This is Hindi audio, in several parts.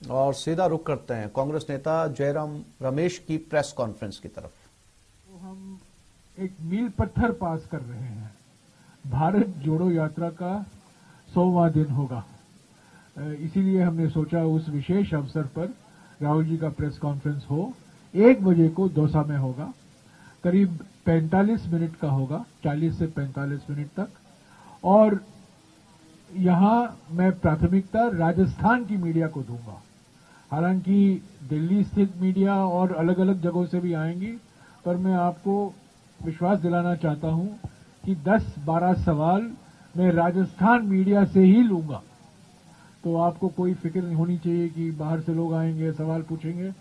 और सीधा रुख करते हैं कांग्रेस नेता जयराम रमेश की प्रेस कॉन्फ्रेंस की तरफ। तो हम एक मील पत्थर पास कर रहे हैं। भारत जोड़ो यात्रा का 100वां दिन होगा, इसीलिए हमने सोचा उस विशेष अवसर पर राहुल जी का प्रेस कॉन्फ्रेंस हो। 1 बजे को दौसा में होगा, करीब 45 मिनट का होगा, 40 से 45 मिनट तक। और यहां मैं प्राथमिकता राजस्थान की मीडिया को दूंगा। हालांकि दिल्ली स्थित मीडिया और अलग अलग जगहों से भी आएंगी, पर मैं आपको विश्वास दिलाना चाहता हूं कि 10-12 सवाल मैं राजस्थान मीडिया से ही लूंगा। तो आपको कोई फिक्र नहीं होनी चाहिए कि बाहर से लोग आएंगे सवाल पूछेंगे,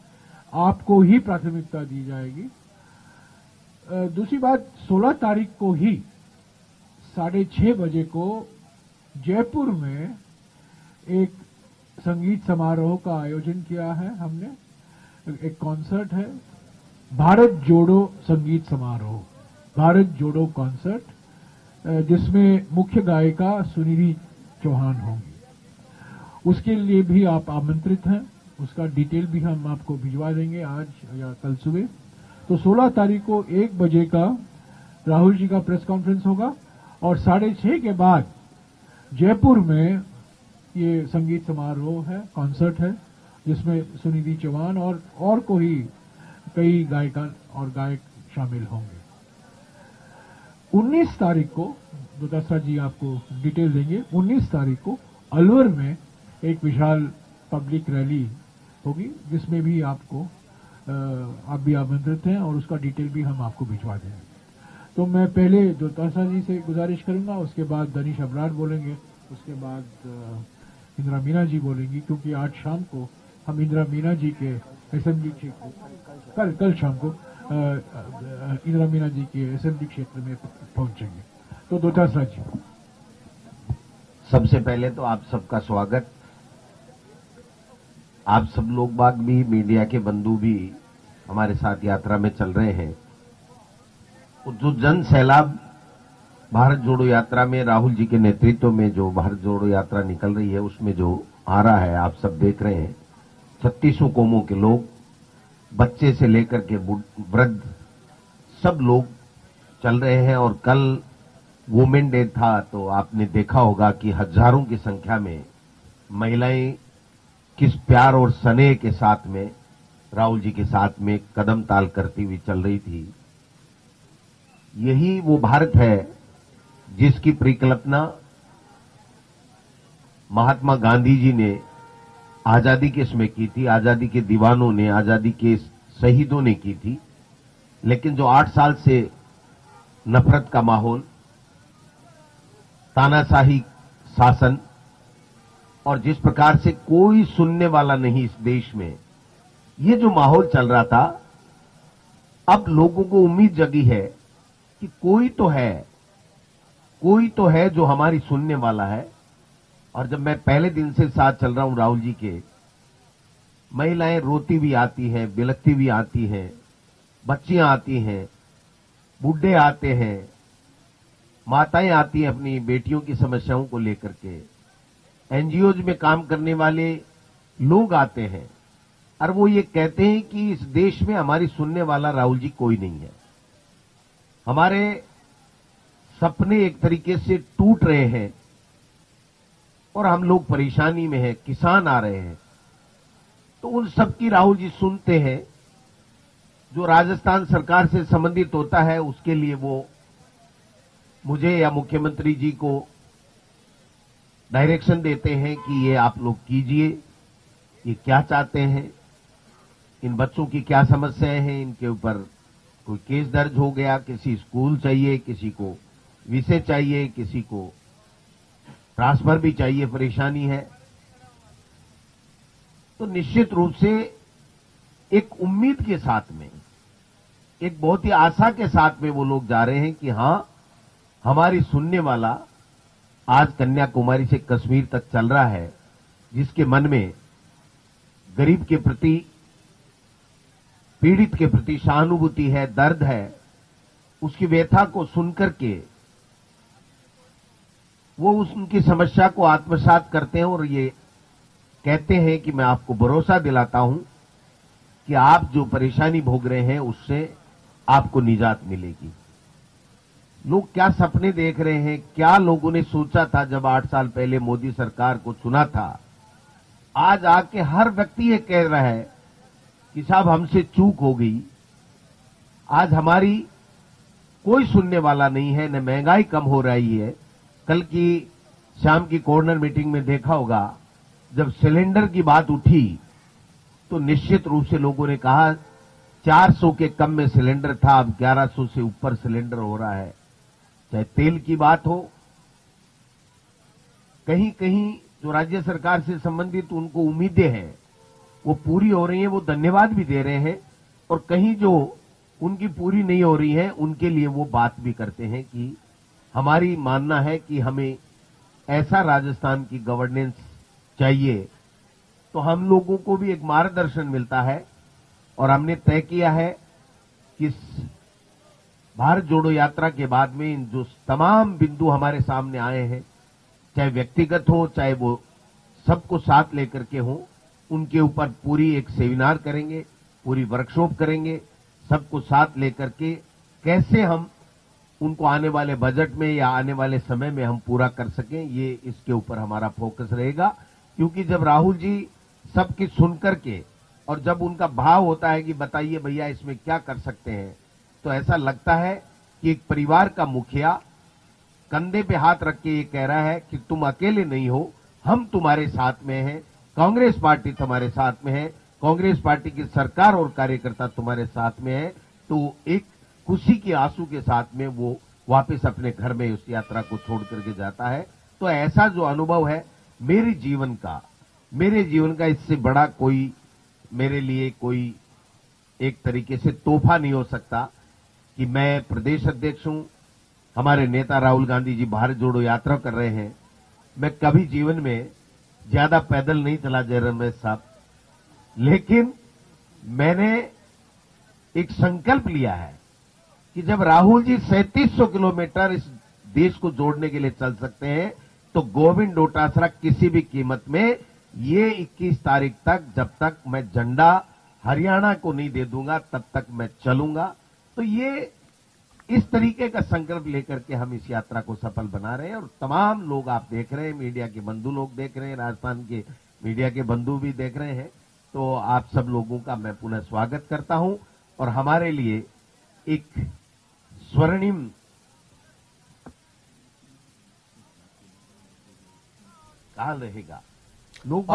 आपको ही प्राथमिकता दी जाएगी। दूसरी बात, 16 तारीख को ही 6:30 बजे को जयपुर में एक संगीत समारोह का आयोजन किया है हमने। एक कॉन्सर्ट है, भारत जोड़ो संगीत समारोह, भारत जोड़ो कॉन्सर्ट, जिसमें मुख्य गायिका सुनिधि चौहान होंगी। उसके लिए भी आप आमंत्रित हैं। उसका डिटेल भी हम आपको भिजवा देंगे आज या कल सुबह। तो 16 तारीख को 1 बजे का राहुल जी का प्रेस कॉन्फ्रेंस होगा और 6:30 के बाद जयपुर में ये संगीत समारोह है, कॉन्सर्ट है, जिसमें सुनिधि चौहान और कोई कई गायिका और गायक शामिल होंगे। 19 तारीख को दुतासा जी आपको डिटेल देंगे। 19 तारीख को अलवर में एक विशाल पब्लिक रैली होगी, जिसमें भी आप भी आमंत्रित हैं और उसका डिटेल भी हम आपको भिजवा देंगे। तो मैं पहले दुतासा जी से गुजारिश करूंगा, उसके बाद दनीश अबरार बोलेंगे, उसके बाद इंदिरा मीना जी बोलेंगी, क्योंकि आज शाम को हम इंदिरा मीना जी के असेंबली क्षेत्र कल शाम को इंदिरा मीना जी के असेंबली क्षेत्र में पहुंचेंगे। तो दुतासा जी, सबसे पहले तो आप सबका स्वागत। आप सब लोग बाग भी, मीडिया के बंधु भी हमारे साथ यात्रा में चल रहे हैं। जो जन सैलाब भारत जोड़ो यात्रा में राहुल जी के नेतृत्व में जो भारत जोड़ो यात्रा निकल रही है, उसमें जो आ रहा है आप सब देख रहे हैं। 36 कौमों के लोग, बच्चे से लेकर के वृद्ध, सब लोग चल रहे हैं। और कल वुमेन डे था, तो आपने देखा होगा कि हजारों की संख्या में महिलाएं किस प्यार और स्नेह के साथ में राहुल जी के साथ में कदम ताल करती हुई चल रही थी। यही वो भारत है जिसकी परिकल्पना महात्मा गांधी जी ने आजादी के समय की थी, आजादी के दीवानों ने, आजादी के शहीदों ने की थी। लेकिन जो 8 साल से नफरत का माहौल, तानाशाही शासन और जिस प्रकार से कोई सुनने वाला नहीं इस देश में, ये जो माहौल चल रहा था, अब लोगों को उम्मीद जगी है कि कोई तो है जो हमारी सुनने वाला है। और जब मैं पहले दिन से साथ चल रहा हूं राहुल जी के, महिलाएं रोती भी आती हैं, बिलखती भी आती हैं, बच्चियां आती हैं, बूढ़े आते हैं, माताएं आती हैं अपनी बेटियों की समस्याओं को लेकर के, एनजीओज में काम करने वाले लोग आते हैं, और वो ये कहते हैं कि इस देश में हमारी सुनने वाला राहुल जी कोई नहीं है। हमारे सपने एक तरीके से टूट रहे हैं और हम लोग परेशानी में हैं, किसान आ रहे हैं। तो उन सब की राहुल जी सुनते हैं। जो राजस्थान सरकार से संबंधित होता है, उसके लिए वो मुझे या मुख्यमंत्री जी को डायरेक्शन देते हैं कि ये आप लोग कीजिए, ये क्या चाहते हैं, इन बच्चों की क्या समस्याएं हैं, इनके ऊपर कोई केस दर्ज हो गया, किसी स्कूल चाहिए, किसी को विषय चाहिए, किसी को ट्रांसफर भी चाहिए, परेशानी है। तो निश्चित रूप से एक उम्मीद के साथ में, एक बहुत ही आशा के साथ में वो लोग जा रहे हैं कि हां, हमारी सुनने वाला आज कन्याकुमारी से कश्मीर तक चल रहा है, जिसके मन में गरीब के प्रति, पीड़ित के प्रति सहानुभूति है, दर्द है, उसकी व्यथा को सुनकर के वो उनकी समस्या को आत्मसात करते हैं और ये कहते हैं कि मैं आपको भरोसा दिलाता हूं कि आप जो परेशानी भोग रहे हैं उससे आपको निजात मिलेगी। लोग क्या सपने देख रहे हैं, क्या लोगों ने सोचा था जब 8 साल पहले मोदी सरकार को चुना था। आज आके हर व्यक्ति ये कह रहा है कि साहब हमसे चूक हो गई। आज हमारी कोई सुनने वाला नहीं है, न महंगाई कम हो रही है। कल की शाम की कॉर्नर मीटिंग में देखा होगा, जब सिलेंडर की बात उठी तो निश्चित रूप से लोगों ने कहा 400 के कम में सिलेंडर था, अब 1100 से ऊपर सिलेंडर हो रहा है। चाहे तेल की बात हो, कहीं कहीं जो राज्य सरकार से संबंधित उनको उम्मीदें हैं वो पूरी हो रही हैं, वो धन्यवाद भी दे रहे हैं, और कहीं जो उनकी पूरी नहीं हो रही है उनके लिए वो बात भी करते हैं कि हमारी मानना है कि हमें ऐसा राजस्थान की गवर्नेंस चाहिए। तो हम लोगों को भी एक मार्गदर्शन मिलता है और हमने तय किया है कि भारत जोड़ो यात्रा के बाद में इन जो तमाम बिंदु हमारे सामने आए हैं, चाहे व्यक्तिगत हो चाहे वो सबको साथ लेकर के हो, उनके ऊपर पूरी एक सेमिनार करेंगे, पूरी वर्कशॉप करेंगे, सबको साथ लेकर के कैसे हम उनको आने वाले बजट में या आने वाले समय में हम पूरा कर सकें, ये इसके ऊपर हमारा फोकस रहेगा। क्योंकि जब राहुल जी सबकी सुनकर के और जब उनका भाव होता है कि बताइए भैया इसमें क्या कर सकते हैं, तो ऐसा लगता है कि एक परिवार का मुखिया कंधे पे हाथ रख के ये कह रहा है कि तुम अकेले नहीं हो, हम तुम्हारे साथ में हैं, कांग्रेस पार्टी तुम्हारे साथ में है, कांग्रेस पार्टी की सरकार और कार्यकर्ता तुम्हारे साथ में है। तो एक खुशी के आंसू के साथ में वो वापस अपने घर में उस यात्रा को छोड़ करके जाता है। तो ऐसा जो अनुभव है मेरे जीवन का इससे बड़ा कोई मेरे लिए कोई एक तरीके से तोहफा नहीं हो सकता कि मैं प्रदेश अध्यक्ष हूं, हमारे नेता राहुल गांधी जी भारत जोड़ो यात्रा कर रहे हैं। मैं कभी जीवन में ज्यादा पैदल नहीं चला जय रमेश साहब, लेकिन मैंने एक संकल्प लिया है कि जब राहुल जी 3700 किलोमीटर इस देश को जोड़ने के लिए चल सकते हैं, तो गोविंद डोटासरा किसी भी कीमत में ये 21 तारीख तक, जब तक मैं झंडा हरियाणा को नहीं दे दूंगा तब तक मैं चलूंगा। तो ये इस तरीके का संकल्प लेकर के हम इस यात्रा को सफल बना रहे हैं। और तमाम लोग आप देख रहे हैं, मीडिया के बंधु लोग देख रहे हैं, राजस्थान के मीडिया के बंधु भी देख रहे हैं। तो आप सब लोगों का मैं पुनः स्वागत करता हूं और हमारे लिए एक स्वर्णिम काल रहेगा। लोग